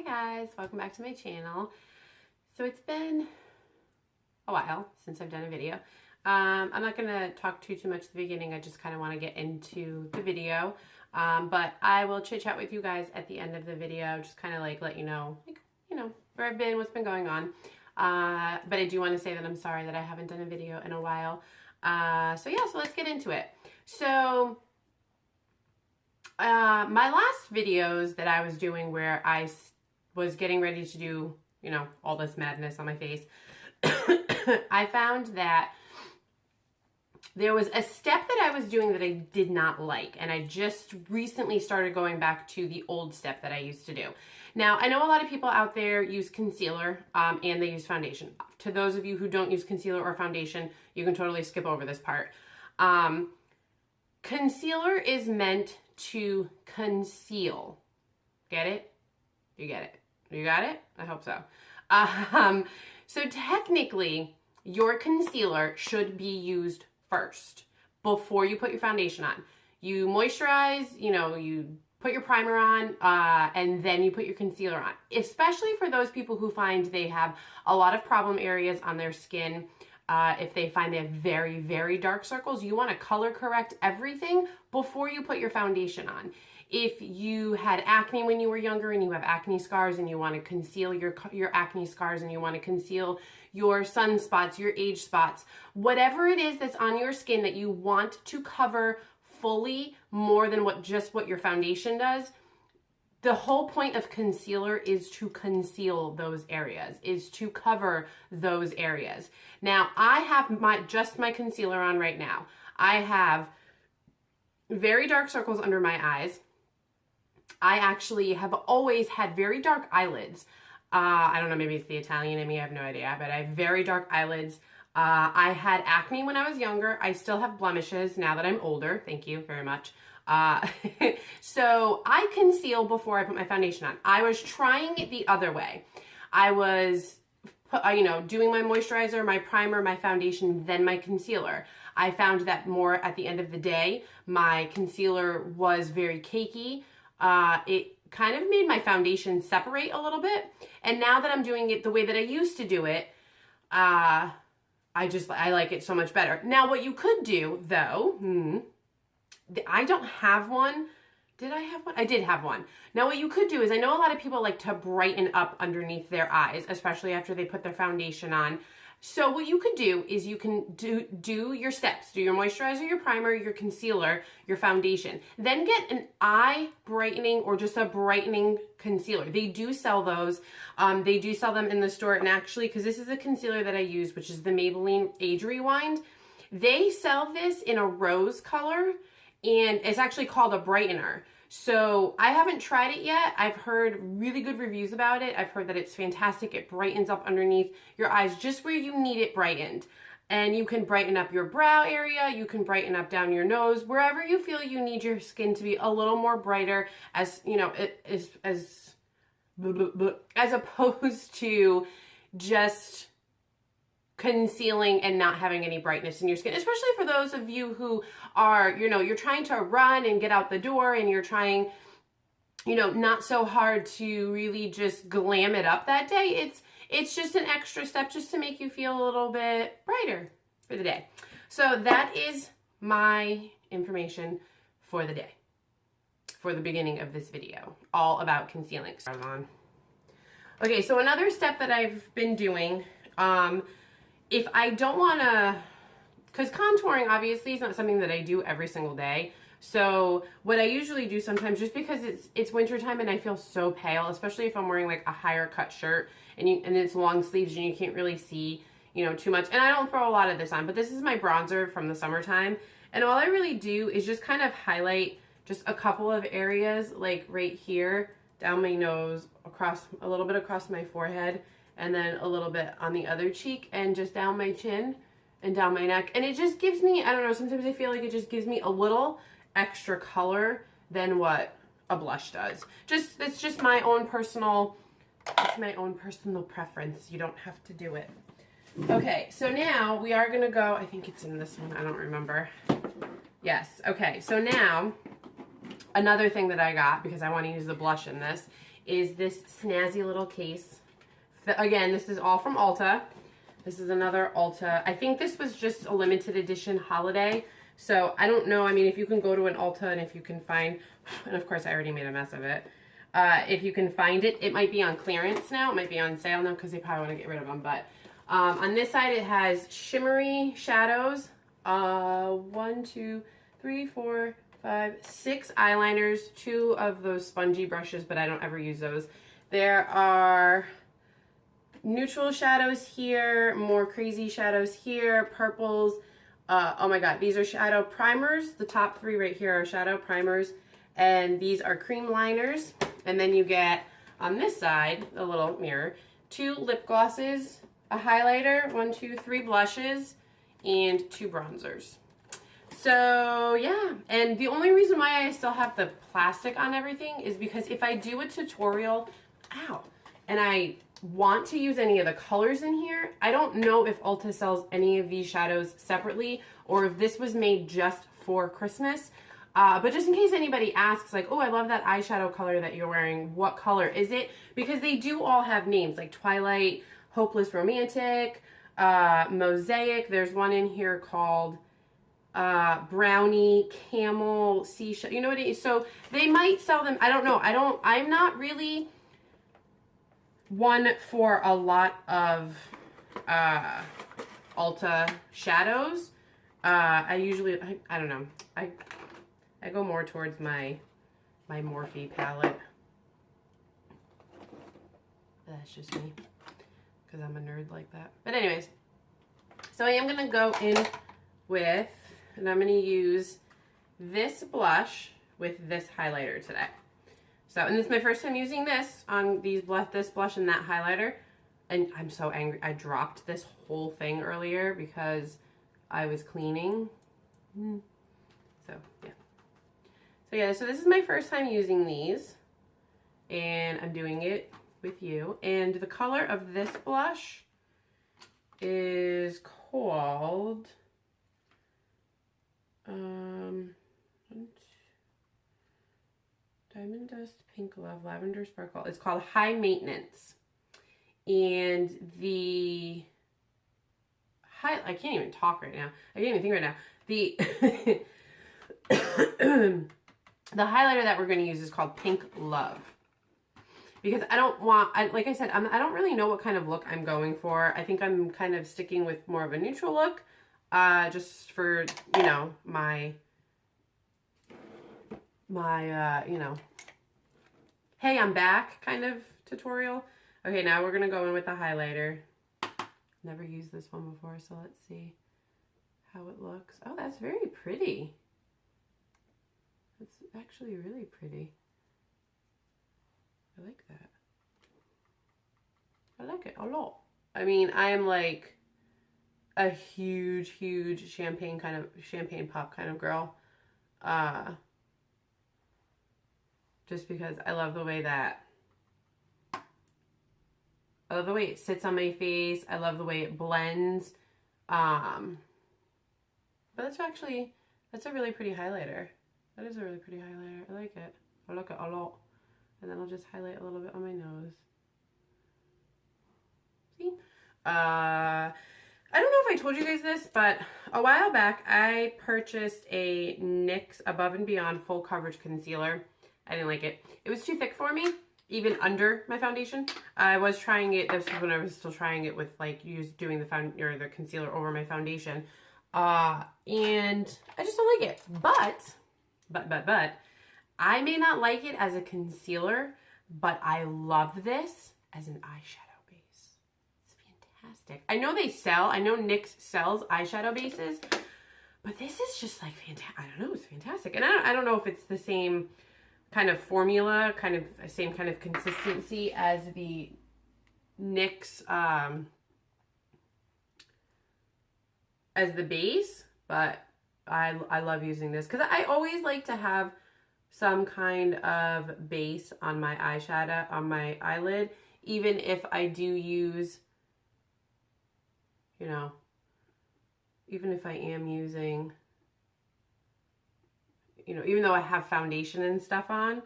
Hi guys, welcome back to my channel. So it's been a while since I've done a video. I'm not going to talk too much at the beginning. I just kind of want to get into the video. But I will chit chat with you guys at the end of the video, just kind of like let you know, where I've been, what's been going on. But I do want to say that I'm sorry that I haven't done a video in a while. So let's get into it. So my last videos that I was doing where I was getting ready to do, all this madness on my face, I found that there was a step that I was doing that I did not like, and I just recently started going back to the old step that I used to do. Now, I know a lot of people out there use concealer and they use foundation. To those of you who don't use concealer or foundation, you can totally skip over this part. Concealer is meant to conceal. Get it? You get it? You got it? I hope so. So technically, your concealer should be used first before you put your foundation on. You moisturize, you put your primer on, and then you put your concealer on. Especially for those people who find they have a lot of problem areas on their skin. If they find they have very, very dark circles, you want to color correct everything before you put your foundation on. If you had acne when you were younger and you have acne scars and you want to conceal your acne scars and you want to conceal your sunspots, your age spots, whatever it is that's on your skin that you want to cover fully more than what your foundation does, the whole point of concealer is to conceal those areas, is to cover those areas. Now, I have just my concealer on right now. I have very dark circles under my eyes. I actually have always had very dark eyelids. I don't know, maybe it's the Italian in me, I have no idea, but I have very dark eyelids. I had acne when I was younger. I still have blemishes now that I'm older. Thank you very much. So I conceal before I put my foundation on. I was trying it the other way. I was, doing my moisturizer, my primer, my foundation, then my concealer. I found that more at the end of the day, my concealer was very cakey. It kind of made my foundation separate a little bit. And now that I'm doing it the way that I used to do it, I like it so much better. Now, what you could do, though, I don't have one. Did I have one? I did have one. Now, what you could do is, I know a lot of people like to brighten up underneath their eyes, especially after they put their foundation on. So what you could do is you can do your steps. Do your moisturizer, your primer, your concealer, your foundation. Then get an eye brightening or just a brightening concealer. They do sell those. They do sell them in the store. And actually, because this is a concealer that I use, which is the Maybelline Age Rewind, they sell this in a rose color, and it's actually called a brightener. So I haven't tried it yet. I've heard really good reviews about it. I've heard that it's fantastic. It brightens up underneath your eyes just where you need it brightened. And you can brighten up your brow area. You can brighten up down your nose, wherever you feel you need your skin to be a little more brighter, as opposed to just concealing and not having any brightness in your skin, especially for those of you who are, you're trying to run and get out the door and you're trying, not so hard to really just glam it up that day. It's just an extra step just to make you feel a little bit brighter for the day. So that is my information for the day, for the beginning of this video, all about concealing. Okay, so another step that I've been doing, if I don't want to, because contouring obviously is not something that I do every single day. So what I usually do sometimes, just because it's wintertime and I feel so pale, especially if I'm wearing like a higher cut shirt and it's long sleeves and you can't really see, too much. And I don't throw a lot of this on, but this is my bronzer from the summertime. And all I really do is just kind of highlight just a couple of areas, like right here, down my nose, a little bit across my forehead, and then a little bit on the other cheek, and just down my chin and down my neck. And it just gives me, I don't know, sometimes I feel like it just gives me a little extra color than what a blush does. It's just my own personal, preference. You don't have to do it. Okay, so now we are gonna go, I think it's in this one, I don't remember. Yes, okay, so now Another thing that I got, because I want to use the blush in this, is this snazzy little case. Again, this is all from Ulta. This is another Ulta. I think this was just a limited edition holiday. So I don't know. I mean, if you can go to an Ulta and if you can find, and of course I already made a mess of it. If you can find it, it might be on clearance now. It might be on sale now because they probably want to get rid of them. But on this side, it has shimmery shadows. 1, 2, 3, 4, 5, 6 eyeliners. 2 of those spongy brushes, but I don't ever use those. There are neutral shadows here, more crazy shadows here, purples. Oh my god, these are shadow primers. The top 3 right here are shadow primers, and these are cream liners. And then you get, on this side, a little mirror, 2 lip glosses, a highlighter, 1, 2, 3 blushes, and 2 bronzers. So yeah, and the only reason why I still have the plastic on everything is because if I do a tutorial, and I want to use any of the colors in here, I don't know if Ulta sells any of these shadows separately or if this was made just for Christmas. But just in case anybody asks, like, oh, I love that eyeshadow color that you're wearing, what color is it? Because they do all have names, like Twilight, Hopeless Romantic, Mosaic. There's one in here called Brownie, Camel, Seashell. You know what it is? So they might sell them. I don't know. I'm not really one for a lot of Ulta shadows. I usually, I don't know. I go more towards my Morphe palette. That's just me, because I'm a nerd like that. But anyways, so I am going to go in with, and I'm going to use this blush with this highlighter today. So, and this is my first time using this on this blush and that highlighter. And I'm so angry. I dropped this whole thing earlier because I was cleaning. So, yeah. So yeah, so this is my first time using these, and I'm doing it with you. And the color of this blush is called, Diamond Dust Pink Love Lavender Sparkle. It's called High Maintenance. And I can't even talk right now. I can't even think right now. The highlighter that we're going to use is called Pink Love. Because I don't want, like I said, I don't really know what kind of look I'm going for. I think I'm kind of sticking with more of a neutral look. Just for, you know, my you know, hey, I'm back kind of tutorial. Okay, now we're going to go in with the highlighter. Never used this one before, so let's see how it looks. Oh, that's very pretty. It's actually really pretty. I like that. I like it a lot. I mean, I am like a huge champagne pop kind of girl. Just because I love the way that, I love the way it sits on my face. I love the way it blends. But that's a really pretty highlighter. That is a really pretty highlighter. I like it. I like it a lot. And then I'll just highlight a little bit on my nose. See? I don't know if I told you guys this, but a while back I purchased a NYX Above and Beyond Full Coverage Concealer. I didn't like it. It was too thick for me, even under my foundation. I was trying it. This was when I was still trying it with like doing the concealer over my foundation, and I just don't like it. But I may not like it as a concealer, but I love this as an eyeshadow base. It's fantastic. I know NYX sells eyeshadow bases, but this is just like fantastic. I don't know, it's fantastic. And I don't know if it's the same kind of formula, same kind of consistency as the NYX as the base, but I love using this because I always like to have some kind of base on my eyeshadow, on my eyelid, even if I do use, you know, even if I am using, you know, even though I have foundation and stuff on.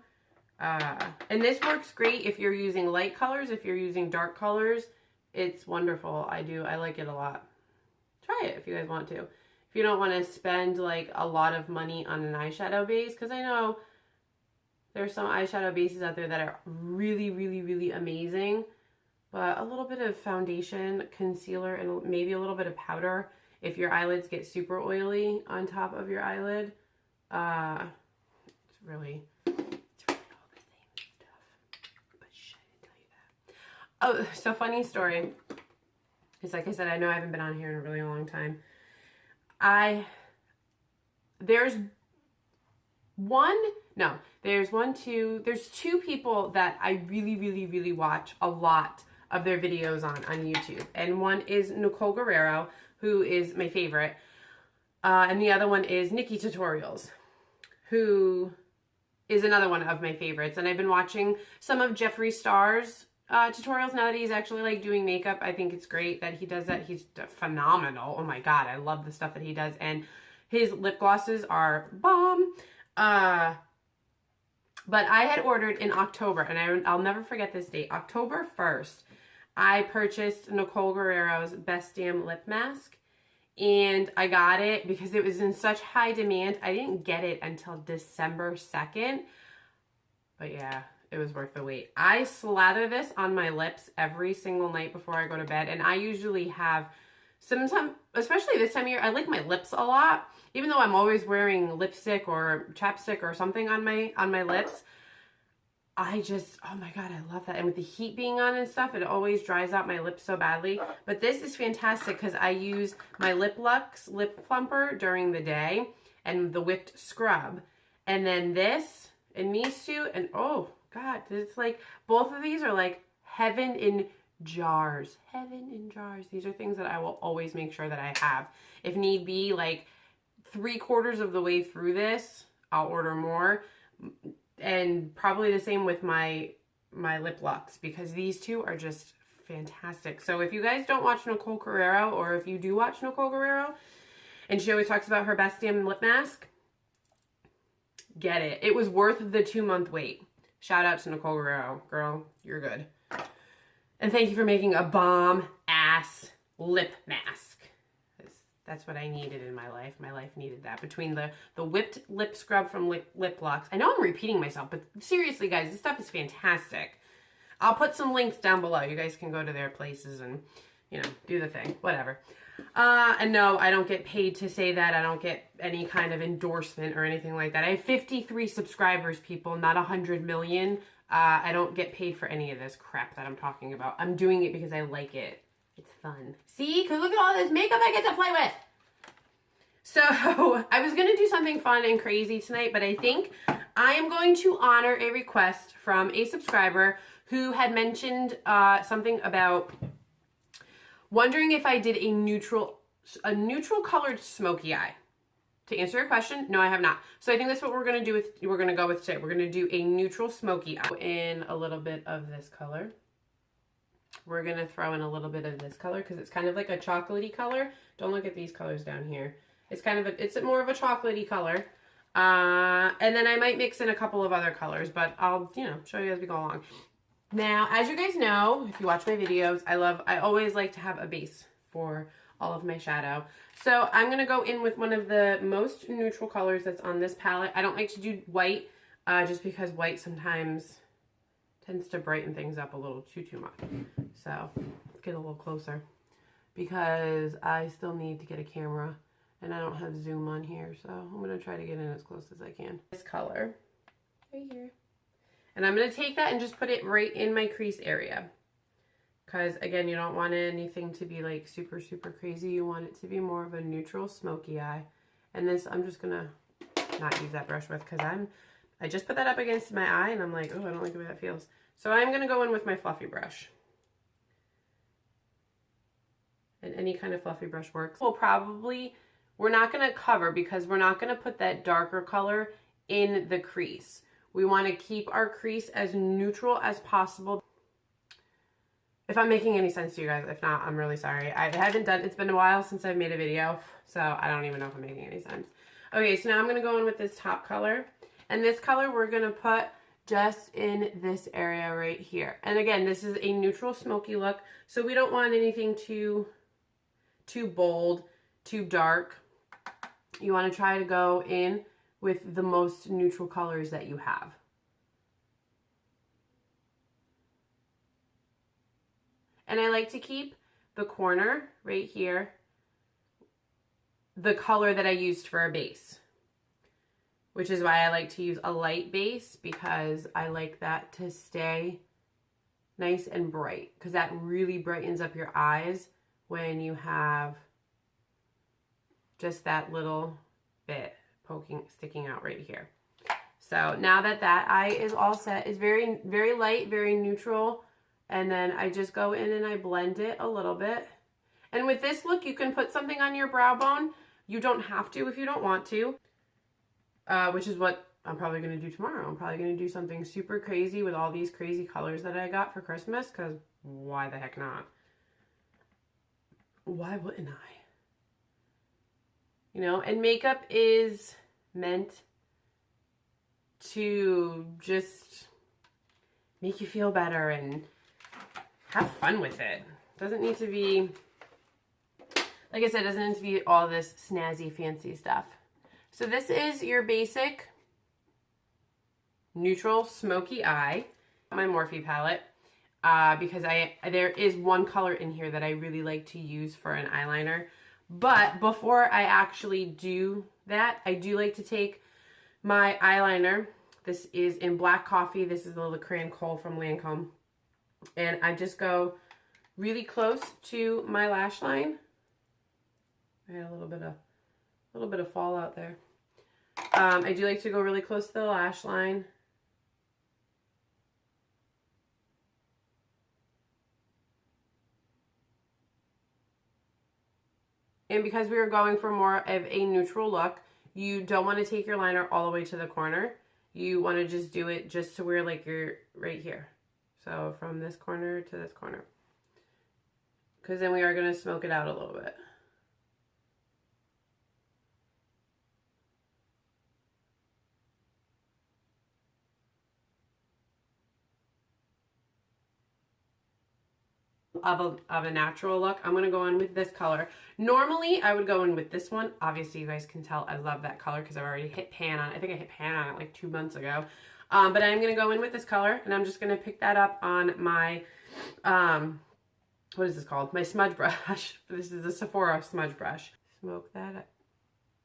And this works great if you're using light colors. If you're using dark colors, it's wonderful. I like it a lot. Try it if you guys want to. If you don't want to spend like a lot of money on an eyeshadow base, because I know there's some eyeshadow bases out there that are really, really, really amazing. But a little bit of foundation, concealer, and maybe a little bit of powder if your eyelids get super oily on top of your eyelid. It's really all the same stuff. But shh, I didn't tell you that. Oh, so funny story. It's like I said, I know I haven't been on here in a really long time. There's two people that I really, really, really watch a lot of their videos on YouTube. And one is Nicole Guerrero, who is my favorite. And the other one is Nikki Tutorials, who is another one of my favorites. And I've been watching some of Jeffree Star's tutorials now that he's actually like doing makeup. I think it's great that he does that. He's phenomenal. Oh my God, I love the stuff that he does. And his lip glosses are bomb. But I had ordered in October, and I'll never forget this date, October 1st, I purchased Nicole Guerrero's Best Damn Lip Mask, and I got it because it was in such high demand. I didn't get it until December 2nd, but yeah, it was worth the wait. I slather this on my lips every single night before I go to bed, and I usually have sometimes, especially this time of year, I lick my lips a lot. Even though I'm always wearing lipstick or chapstick or something on my lips, I just, oh my God, I love that. And with the heat being on and stuff, it always dries out my lips so badly. But this is fantastic because I use my Lip Lux lip plumper during the day and the whipped scrub. And then this and these two, and oh God, it's like, both of these are like heaven in jars. Heaven in jars. These are things that I will always make sure that I have. If need be, like 3/4 of the way through this, I'll order more. And probably the same with my Lip Lux, because these two are just fantastic. So if you guys don't watch Nicole Guerrero, or if you do watch Nicole Guerrero, and she always talks about her Best Damn Lip Mask, get it. It was worth the 2-month wait. Shout out to Nicole Guerrero. Girl, you're good. And thank you for making a bomb-ass lip mask. That's what I needed in my life. My life needed that. Between the whipped lip scrub from Lip Lux. I know I'm repeating myself, but seriously, guys, this stuff is fantastic. I'll put some links down below. You guys can go to their places and, you know, do the thing. Whatever. And no, I don't get paid to say that. I don't get any kind of endorsement or anything like that. I have 53 subscribers, people, not 100 million. I don't get paid for any of this crap that I'm talking about. I'm doing it because I like it. It's fun. See? Because look at all this makeup I get to play with. So, I was going to do something fun and crazy tonight, but I think I am going to honor a request from a subscriber who had mentioned something about wondering if I did a neutral colored smoky eye. To answer your question, no, I have not. So I think that's what we're going to go with today. We're going to do a neutral smoky eye. In a little bit of this color. We're going to throw in a little bit of this color because it's kind of like a chocolatey color. Don't look at these colors down here. It's kind of it's more of a chocolatey color. And then I might mix in a couple of other colors, but I'll, you know, show you as we go along. Now, as you guys know, if you watch my videos, I always like to have a base for all of my shadow. So I'm going to go in with one of the most neutral colors that's on this palette. I don't like to do white just because white sometimes tends to brighten things up a little too much. So let's get a little closer because I still need to get a camera and I don't have zoom on here. So I'm going to try to get in as close as I can. This color right here. And I'm going to take that and just put it right in my crease area. Because again, you don't want anything to be like super, super crazy. You want it to be more of a neutral smoky eye. And this, I'm just going to not use that brush with because I just put that up against my eye and I'm like, oh, I don't like the way that feels. So I'm going to go in with my fluffy brush. And any kind of fluffy brush works. We're not going to cover because we're not going to put that darker color in the crease. We want to keep our crease as neutral as possible. If I'm making any sense to you guys, if not, I'm really sorry. It's been a while since I've made a video, so I don't even know if I'm making any sense. Okay, so now I'm going to go in with this top color. And this color we're going to put just in this area right here. And again, this is a neutral smoky look, so we don't want anything too bold, too dark. You want to try to go in with the most neutral colors that you have. And I like to keep the corner right here the color that I used for a base, which is why I like to use a light base, because I like that to stay nice and bright, because that really brightens up your eyes when you have just that little bit sticking out right here. So now that that eye is all set, it's very, very light, very neutral. And then I just go in and I blend it a little bit. And with this look, you can put something on your brow bone. You don't have to if you don't want to, which is what I'm probably going to do tomorrow. I'm probably going to do something super crazy with all these crazy colors that I got for Christmas, because why the heck not? Why wouldn't I? You know, and makeup is meant to just make you feel better and have fun with it. Doesn't need to be, like I said, it doesn't need to be all this snazzy, fancy stuff. So this is your basic neutral smoky eye, my Morphe palette, because there is one color in here that I really like to use for an eyeliner. But before I actually do that, I do like to take my eyeliner. This is in Black Coffee. This is the Le Crayon Kohl from Lancome. And I just go really close to my lash line. I had a little bit of fallout there. I do like to go really close to the lash line. And because we are going for more of a neutral look, you don't want to take your liner all the way to the corner. You want to just do it just to where like you're right here. So from this corner to this corner. Because then we are going to smoke it out a little bit. Of a natural look, I'm going to go in with this color. Normally, I would go in with this one. Obviously, you guys can tell I love that color because I've already hit pan on it. I think I hit pan on it like 2 months ago. But I'm going to go in with this color, and I'm just going to pick that up on my, what is this called? My smudge brush. This is a Sephora smudge brush. Smoke that up.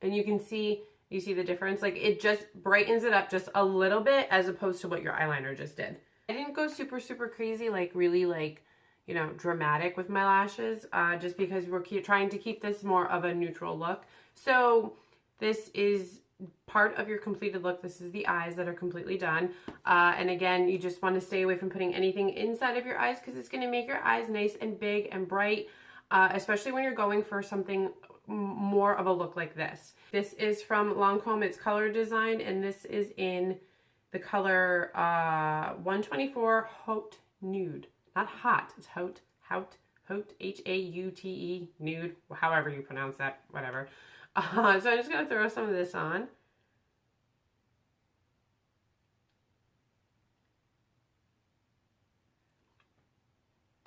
And you can see, you see the difference? Like, it just brightens it up just a little bit as opposed to what your eyeliner just did. I didn't go super, super crazy, like really like, you know, dramatic with my lashes, just because we're trying to keep this more of a neutral look. So this is part of your completed look. This is the eyes that are completely done. And again, you just want to stay away from putting anything inside of your eyes because it's going to make your eyes nice and big and bright, especially when you're going for something more of a look like this. This is from Lancome. It's Color Design, and this is in the color 124 Haute Nude. Not hot, it's haute, H-A-U-T-E, nude, however you pronounce that, whatever. So I'm just going to throw some of this on.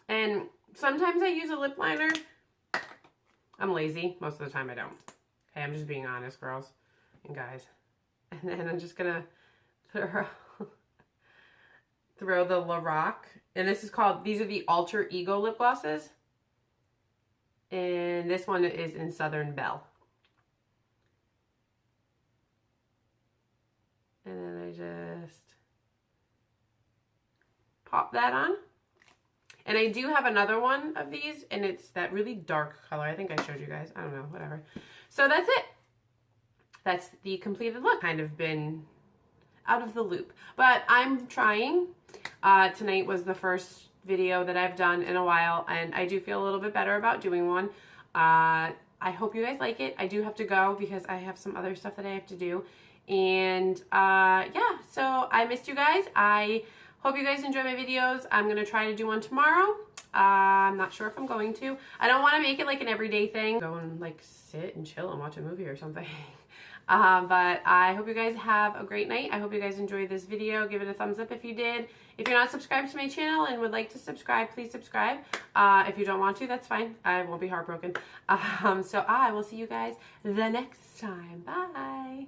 And sometimes I use a lip liner. I'm lazy. Most of the time I don't. Okay, I'm just being honest, girls and guys. And then I'm just going to throw the Lorac. And this is called, these are the Alter Ego lip glosses. And this one is in Southern Belle. And then I just pop that on. And I do have another one of these, and it's that really dark color. I think I showed you guys. I don't know, whatever. So that's it. That's the completed look. Kind of been out of the loop. But I'm trying. Tonight was the first video that I've done in a while, and I do feel a little bit better about doing one. I hope you guys like it. I do have to go because I have some other stuff that I have to do. And yeah, so I missed you guys. I hope you guys enjoy my videos. I'm going to try to do one tomorrow. I'm not sure if I'm going to. I don't want to make it like an everyday thing. Go and like sit and chill and watch a movie or something. But I hope you guys have a great night. I hope you guys enjoyed this video. Give it a thumbs up if you did. If you're not subscribed to my channel and would like to subscribe, please subscribe. If you don't want to, that's fine. I won't be heartbroken. So I will see you guys the next time. Bye.